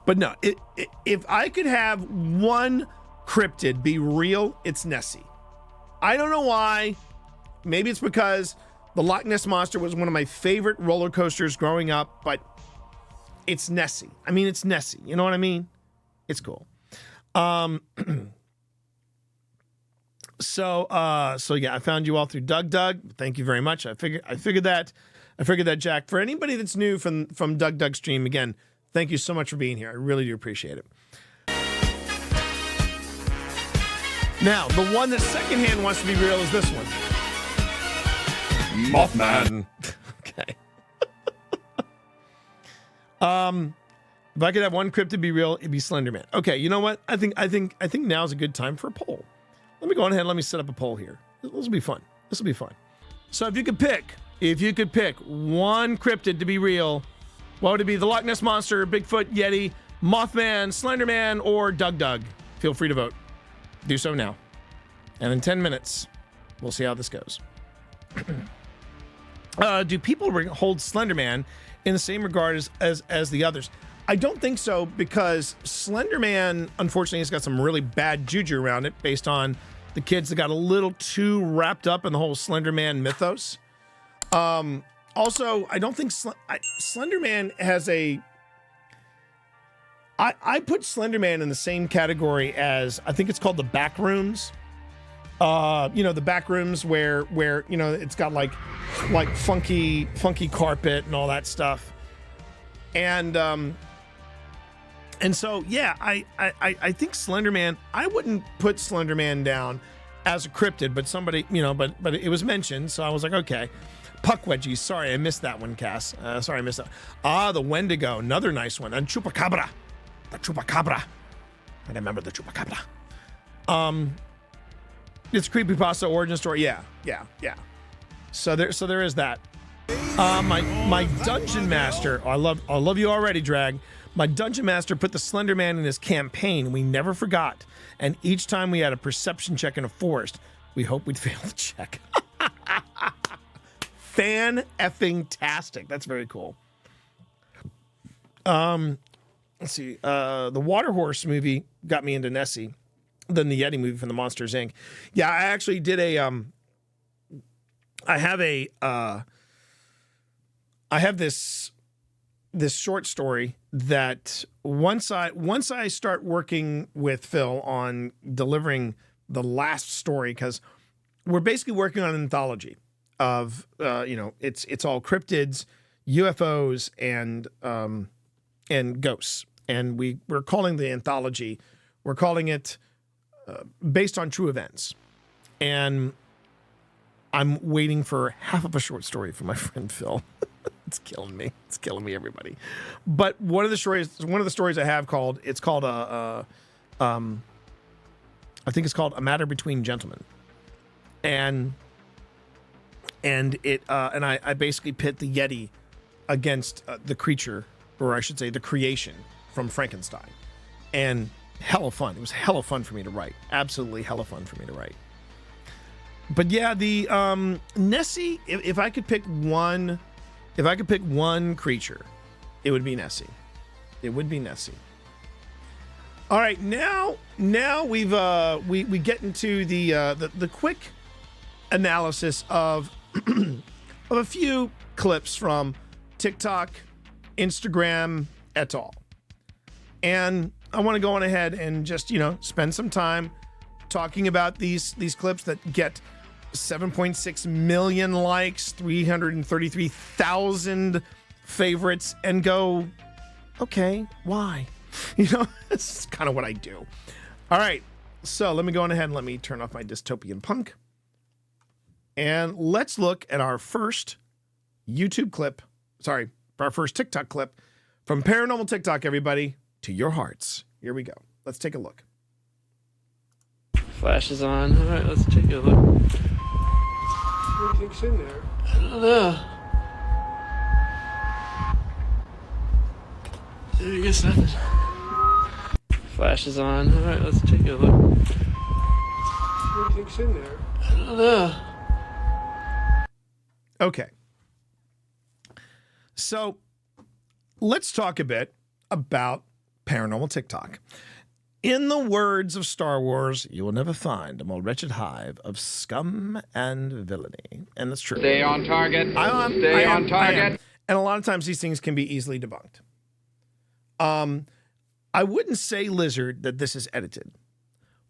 But no, if I could have one cryptid be real, it's Nessie. I don't know why. Maybe it's because the Loch Ness Monster was one of my favorite roller coasters growing up, but it's Nessie. I mean, it's Nessie. You know what I mean? It's cool. So yeah, I found you all through Doug. Thank you very much. I figured that, Jack. For anybody that's new from Doug stream, again, thank you so much for being here. I really do appreciate it. Now, the one that secondhand wants to be real is this one. Mothman. Okay. If I could have one cryptid be real, it'd be Slenderman. Okay, you know what? I think now's a good time for a poll. Let me go ahead and let me set up a poll here. This will be fun. So if you could pick one cryptid to be real, what would it be? The Loch Ness Monster, Bigfoot, Yeti, Mothman, Slenderman, or Doug? Feel free to vote. Do so now. And in 10 minutes, we'll see how this goes. Do people hold Slenderman in the same regard as the others? I don't think so, because Slenderman, unfortunately, has got some really bad juju around it based on the kids that got a little too wrapped up in the whole Slenderman mythos. Also, I don't think Slenderman has a... I put Slenderman in the same category as, I think it's called the back rooms. The back rooms where it's got like funky carpet and all that stuff. And so yeah, I think Slenderman, I wouldn't put Slenderman down as a cryptid, but somebody, but it was mentioned, so I was like, okay. Puck wedgies, sorry, I missed that one, Cass. Sorry, I missed that. The Wendigo, another nice one. And Chupacabra. The Chupacabra. I remember the chupacabra. It's creepypasta origin story. Yeah. So there is that. My dungeon master. I love you already, Drag. My dungeon master put the Slender Man in his campaign. We never forgot. And each time we had a perception check in a forest, we hoped we'd fail the check. Fan-effing-tastic. That's very cool. Let's see. The Water Horse movie got me into Nessie. Then the Yeti movie from the Monsters, Inc. Yeah, I actually did I have this short story that once I start working with Phil on delivering the last story, because we're basically working on an anthology of it's all cryptids, UFOs, and ghosts, and we're calling the anthology, we're calling it based on true events, and I'm waiting for half of a short story from my friend Phil. It's killing me. It's killing me, everybody. But one of the stories I have I think it's called A Matter Between Gentlemen. And I basically pit the Yeti against the creature, or I should say the creation from Frankenstein. And hella fun. It was hella fun for me to write. Absolutely hella fun for me to write. But yeah, the Nessie, if I could pick one creature, it would be Nessie. It would be Nessie. All right, now we get into the quick analysis of of a few clips from TikTok, Instagram, et al. And I want to go on ahead and just, spend some time talking about these clips that get 7.6 million likes, 333,000 favorites, and go, okay, why? This is kind of what I do. All right, so let me go on ahead and let me turn off my dystopian punk. And let's look at our first our first TikTok clip from Paranormal TikTok, everybody, to your hearts. Here we go. Let's take a look. Flash is on. All right, let's take a look. What do you think's in there? I don't know. I guess nothing. Flash is on. All right, let's take a look. What do you think's in there? I don't know. Okay. So let's talk a bit about Paranormal TikTok. In the words of Star Wars, you will never find a more wretched hive of scum and villainy. And that's true. Stay on target. Stay on target. And a lot of times these things can be easily debunked. I wouldn't say, Lizard, that this is edited.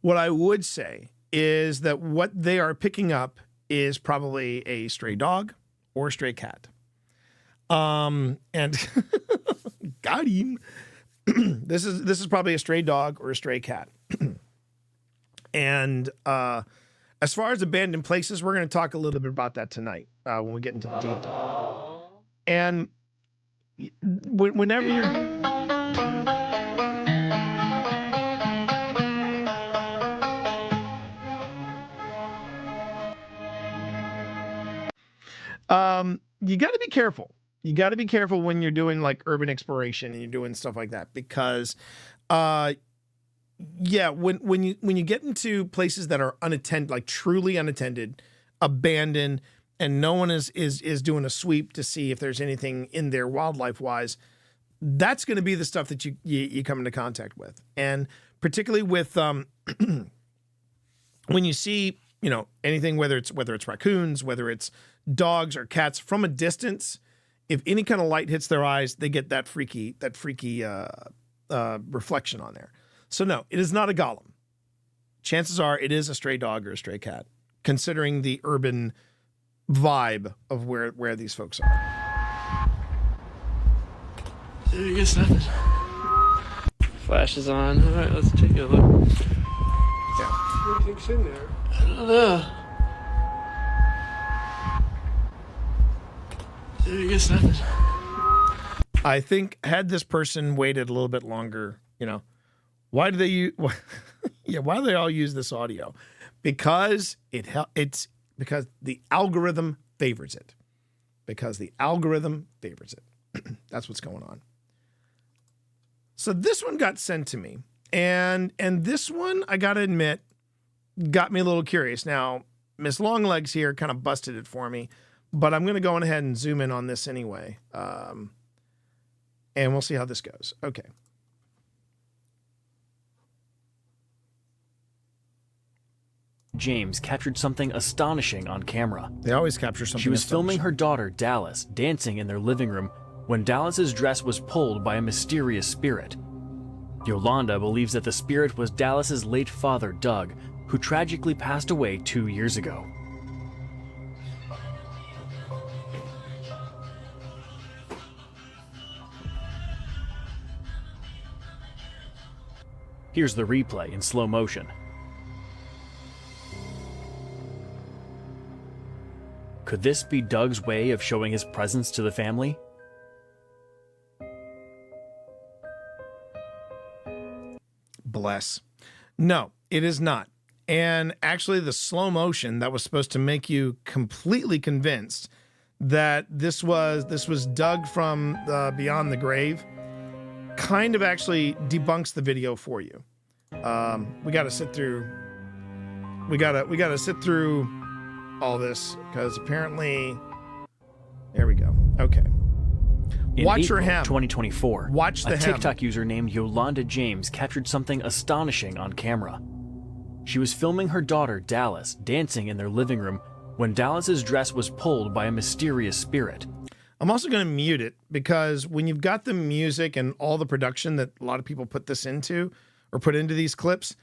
What I would say is that what they are picking up is probably a stray dog or a stray cat. And got him. This is probably a stray dog or a stray cat. And as far as abandoned places, we're going to talk a little bit about that tonight when we get into the deep dive. And whenever you're... you got to be careful. You got to be careful when you're doing like urban exploration and you're doing stuff like that, because, when you get into places that are unattended, like truly unattended, abandoned, and no one is doing a sweep to see if there's anything in there wildlife wise, that's going to be the stuff that you come into contact with, and particularly with when you see anything, whether it's raccoons, whether it's dogs or cats from a distance. If any kind of light hits their eyes, they get that freaky reflection on there. So no, it is not a golem. Chances are it is a stray dog or a stray cat, considering the urban vibe of where these folks are. I guess nothing. Flash is on. All right, let's take a look. Yeah. What do you think's in there? I don't know. I guess nothing. I think had this person waited a little bit longer, Why do they use? Yeah, why do they all use this audio? Because it's because the algorithm favors it. Because the algorithm favors it. That's what's going on. So this one got sent to me, and this one, I gotta admit, got me a little curious. Now, Miss Longlegs here kind of busted it for me, but I'm gonna go on ahead and zoom in on this anyway, and we'll see how this goes. Okay. James captured something astonishing on camera. They always capture something. She was filming her daughter, Dallas, dancing in their living room when Dallas's dress was pulled by a mysterious spirit. Yolanda believes that the spirit was Dallas's late father, Doug, who tragically passed away 2 years ago. Here's the replay in slow motion. Could this be Doug's way of showing his presence to the family? Bless. No, it is not. And actually, the slow motion that was supposed to make you completely convinced that this was Doug from Beyond the Grave kind of actually debunks the video for you. We got to sit through. We gotta sit through all this because apparently, there we go. Okay. In Watch April her hem. 2024, Watch the a hem. TikTok user named Yolanda James captured something astonishing on camera. She was filming her daughter, Dallas, dancing in their living room when Dallas's dress was pulled by a mysterious spirit. I'm also going to mute it because when you've got the music and all the production that a lot of people put this into or put into these clips,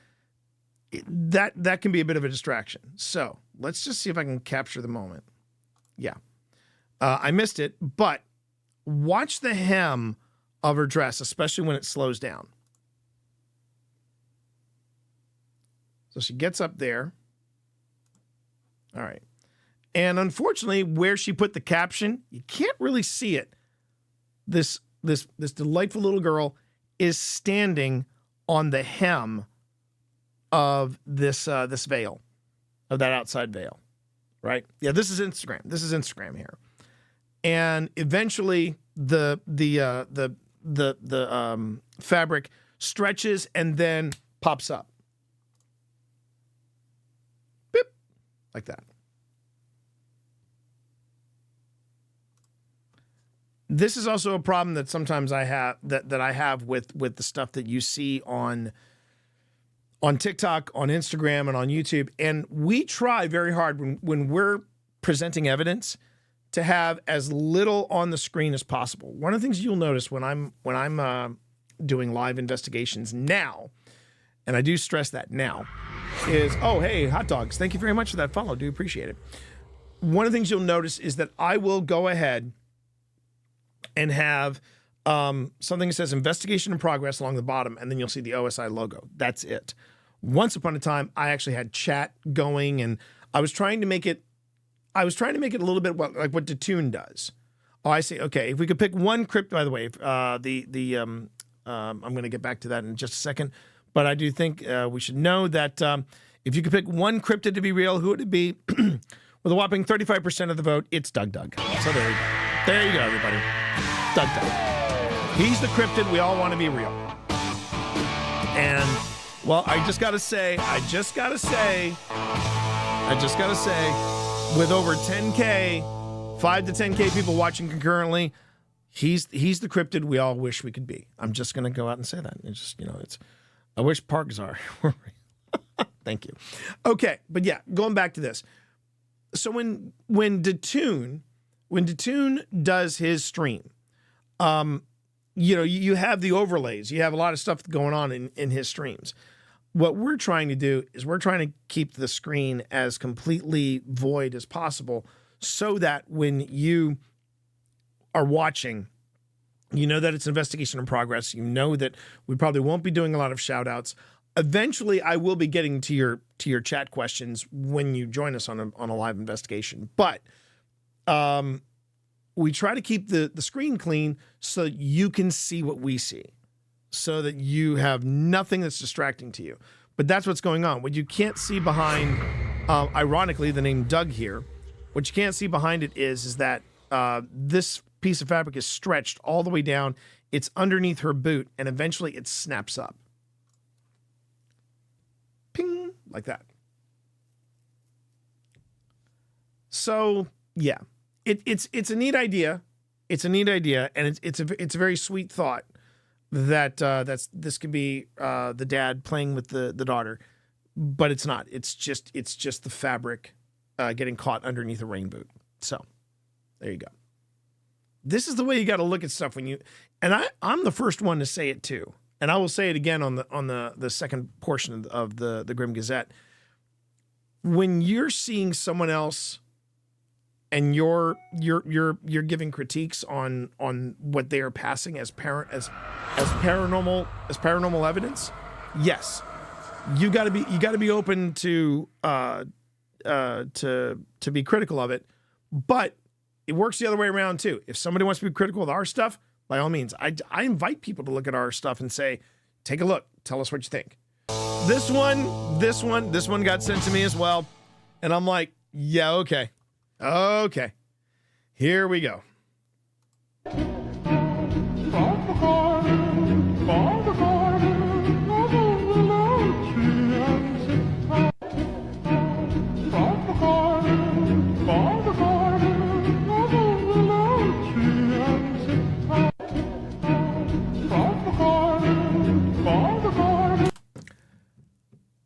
that can be a bit of a distraction. So let's just see if I can capture the moment. Yeah. I missed it, but watch the hem of her dress, especially when it slows down. So she gets up there. All right. And unfortunately, where she put the caption, you can't really see it. This delightful little girl is standing on the hem of this veil, of that outside veil, right? Yeah, this is Instagram. This is Instagram here. And eventually, the fabric stretches and then pops up, beep, like that. This is also a problem that sometimes I have that I have with the stuff that you see on TikTok, on Instagram, and on YouTube. And we try very hard when we're presenting evidence to have as little on the screen as possible. One of the things you'll notice when I'm doing live investigations now, and I do stress that now, is, oh, hey, hot dogs, thank you very much for that follow. Do appreciate it. One of the things you'll notice is that I will go ahead and have something that says investigation in progress along the bottom, and then you'll see the OSI logo. That's it. Once upon a time, I actually had chat going, and I was trying to make it a little bit like what Detoon does. Oh, I see. Okay, if we could pick one crypt, by the way, I'm going to get back to that in just a second, but I do think we should know that if you could pick one cryptid to be real, who would it be? With a whopping 35% of the vote, it's Doug. So there you go. There you go, everybody. Doug. He's the cryptid we all want to be real. And, well, I just got to say, with over 10K, 5 to 10K people watching concurrently, he's the cryptid we all wish we could be. I'm just going to go out and say that. It's just, I wish Parks are. Thank you. Okay, but yeah, going back to this. So when Detoon does his stream, you have the overlays. You have a lot of stuff going on in his streams. What we're trying to do is we're trying to keep the screen as completely void as possible so that when you are watching, you know that it's investigation in progress. You know that we probably won't be doing a lot of shout outs. Eventually, I will be getting to your chat questions when you join us on a live investigation. But we try to keep the screen clean so you can see what we see. so that you have nothing that's distracting to you. But that's what's going on. What you can't see behind, ironically, the name Doug here, what you can't see behind it is that this piece of fabric is stretched all the way down. It's underneath her boot, and eventually it snaps up. Ping, like that. So, yeah, it's a neat idea. It's a neat idea, and it's a very sweet thought that this could be the dad playing with the daughter, but it's not. It's just the fabric getting caught underneath a rain boot. So, there you go. This is the way you got to look at stuff when you, and I'm the first one to say it too, and I will say it again on the second portion of the Grim Gazette. When you're seeing someone else, and you're giving critiques on what they are passing as paranormal evidence, yes, you got to be open to be critical of it, but it works the other way around too. If somebody wants to be critical of our stuff, by all means, I invite people to look at our stuff and say, take a look, tell us what you think. This one got sent to me as well, and I'm like, yeah, okay, here we go.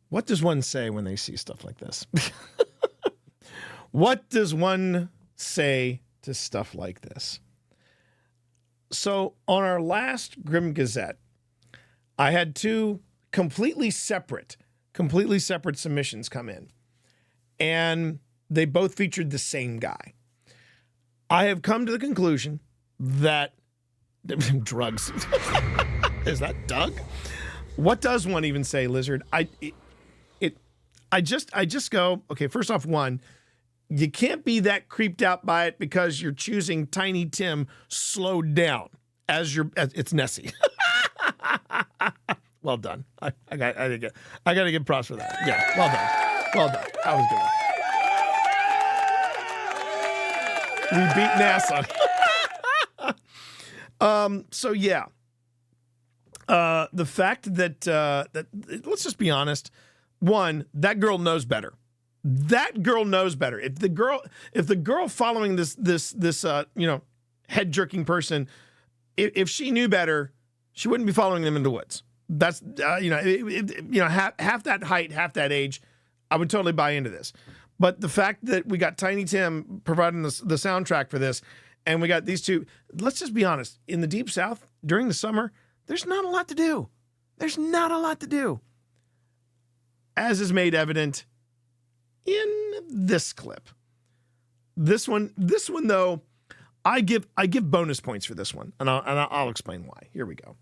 What does one say when they see stuff like this? What does one say to stuff like this? So on our last Grim Gazette, I had two completely separate submissions come in, and they both featured the same guy. I have come to the conclusion that drugs. Is that Doug? What does one even say, Lizard? I just go, okay, first off, one, you can't be that creeped out by it because you're choosing Tiny Tim slowed down as it's Nessie. Well done. I got to give props for that. Yeah, well done. That was good. We beat NASA. So yeah. The fact that let's just be honest. One, that girl knows better. That girl knows better. If the girl following this head jerking person, if she knew better, she wouldn't be following them into the woods. That's half that height, half that age, I would totally buy into this. But the fact that we got Tiny Tim providing the soundtrack for this, and we got these two, let's just be honest. In the Deep South during the summer, there's not a lot to do. As is made evident in this clip. This one though, I give bonus points for this one, and I'll explain why. Here we go.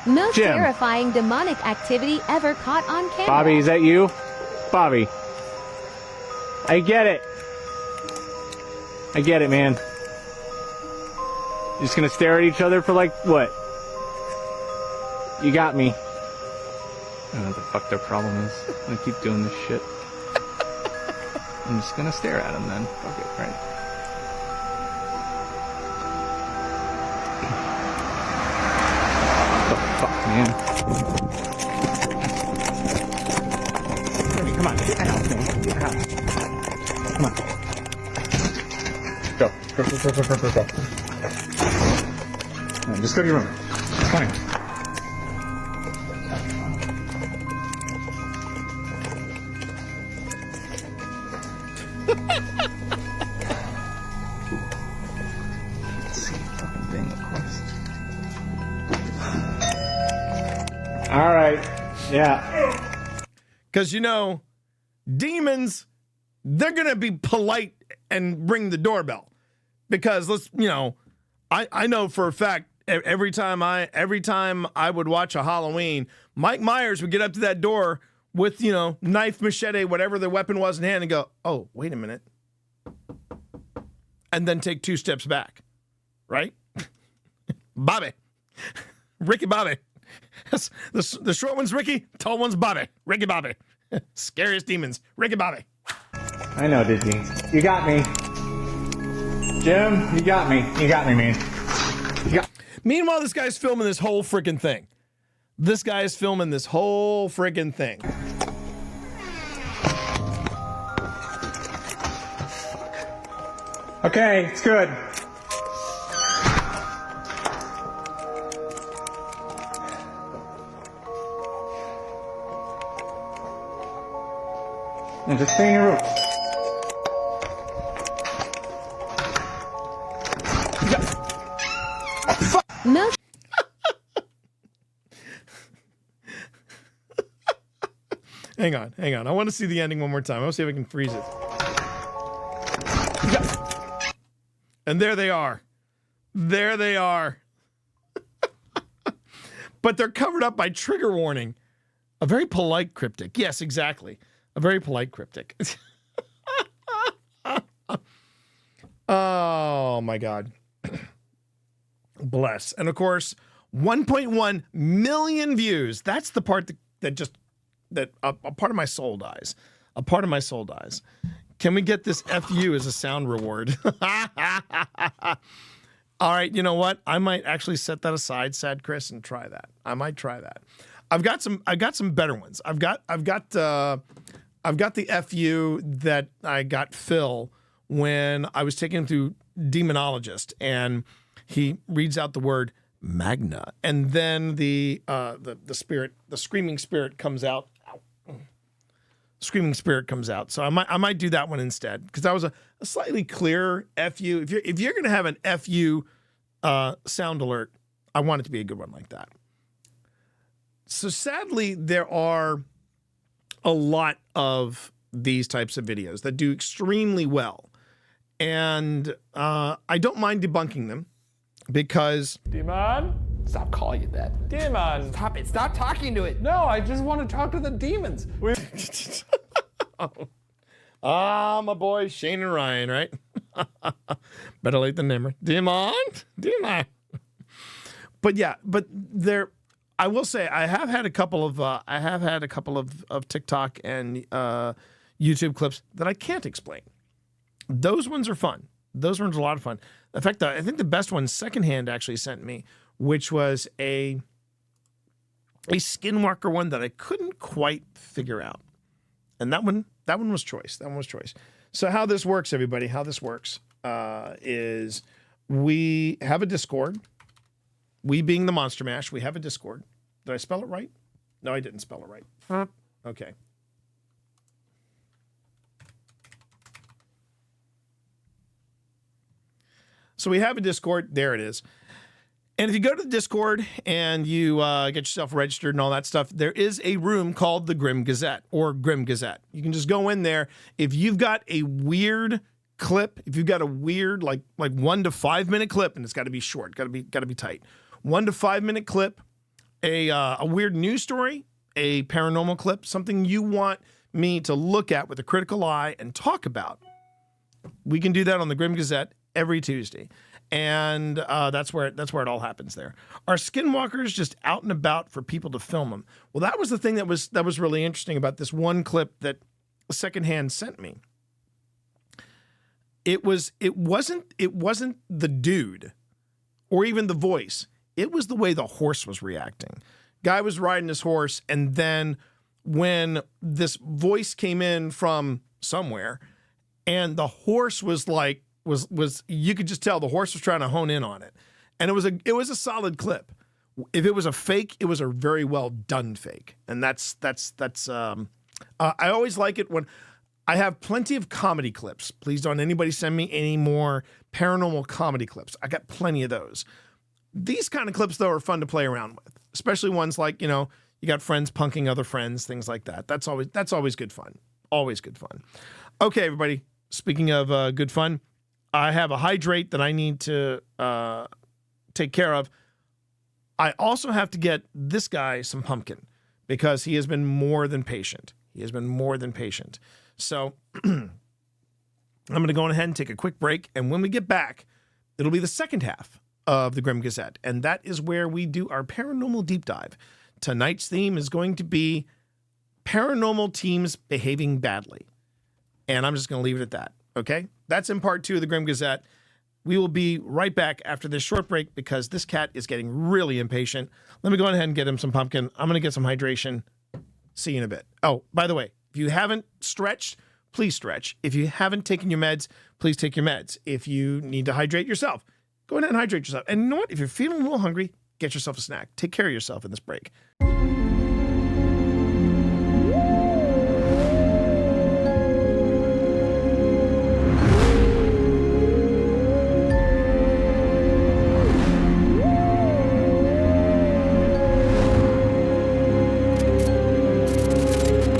Most terrifying demonic activity ever caught on camera. Bobby, is that you? Bobby. I get it, man. You're just gonna stare at each other for like what? You got me. I don't know what the fuck their problem is. I'm gonna keep doing this shit. I'm just gonna stare at them then. Fuck it, right? What the fuck, man? Come on, get out, man. Get out. Come on. Go. No, just go to your room. It's fine. All right. Yeah. Because, demons, they're going to be polite and ring the doorbell. Because I know for a fact every time I would watch a Halloween, Mike Myers would get up to that door with, knife, machete, whatever the weapon was in hand and go, oh, wait a minute. And then take 2 steps back. Right? Bobby. Ricky Bobby. The short one's Ricky, tall one's Bobby. Ricky Bobby. Scariest demons. Ricky Bobby. I know, Disney. You got me. Jim, you got me. You got me, man. Meanwhile, this guy's filming this whole freaking thing. Okay, it's good. And just stay in your room. No. Hang on. I want to see the ending one more time. I want to see if I can freeze it. And there they are. But they're covered up by trigger warning. A very polite cryptic. Yes, exactly. A very polite cryptic. Oh, my God. Bless. And, of course, 1.1 million views. That's the part that a part of my soul dies. A part of my soul dies. Can we get this FU as a sound reward? All right, you know what? I might actually set that aside, Sad Chris, and try that. I might try that. I've got some better ones. I've got the FU that I got Phil when I was taking him through Demonologist, and he reads out the word Magna, and then the screaming spirit comes out. Screaming spirit comes out. So I might do that one instead, because that was a slightly clearer FU. If you're gonna have an FU sound alert, I want it to be a good one like that. So sadly, there are a lot of these types of videos that do extremely well, and I don't mind debunking them because Demon? Stop calling it that. Demon! Stop it. Stop talking to it. No, I just want to talk to the demons. my boy Shane and Ryan, right? Better late than never. Demon. But yeah, I will say I have had a couple of TikTok and YouTube clips that I can't explain. Those ones are fun. Those ones are a lot of fun. In fact, I think the best one Secondhand actually sent me, which was a Skinwalker one that I couldn't quite figure out. And that one was choice. So how this works, everybody, is we have a Discord. We being the Monster Mash, we have a Discord. Did I spell it right? No, I didn't spell it right. Okay. So we have a Discord. There it is. And if you go to the Discord and you get yourself registered and all that stuff, there is a room called the Grim Gazette or Grim Gazette. You can just go in there. If you've got a weird clip, if you've got a weird like 1 to 5 minute clip, and it's got to be short, got to be tight. 1 to 5 minute clip, a weird news story, a paranormal clip, something you want me to look at with a critical eye and talk about. We can do that on the Grim Gazette every Tuesday. And that's where it all happens there. Are skinwalkers just out and about for people to film them? Well, that was the thing that was really interesting about this one clip that Secondhand sent me. It wasn't the dude or even the voice. It was the way the horse was reacting. Guy was riding his horse, and then when this voice came in from somewhere, and the horse was like, was you could just tell the horse was trying to hone in on it. And it was a solid clip. If it was a fake, it was a very well done fake. And that's I always like it when I have plenty of comedy clips. Please don't anybody send me any more paranormal comedy clips. I got plenty of those. These kind of clips though are fun to play around with, especially ones like, you got friends punking other friends, things like that. That's always good fun. Always good fun. Okay, everybody. Speaking of good fun, I have a hydrate that I need to take care of. I also have to get this guy some pumpkin because he has been more than patient. So I'm going to go ahead and take a quick break. And when we get back, it'll be the second half of the Grim Gazette, and that is where we do our paranormal deep dive. Tonight's theme is going to be paranormal teams behaving badly. And I'm just going to leave it at that, okay? That's in part 2 of the Grim Gazette. We will be right back after this short break because this cat is getting really impatient. Let me go ahead and get him some pumpkin. I'm going to get some hydration. See you in a bit. Oh, by the way, if you haven't stretched, please stretch. If you haven't taken your meds, please take your meds. If you need to hydrate yourself, go ahead and hydrate yourself. And you know what? If you're feeling a little hungry, get yourself a snack. Take care of yourself in this break.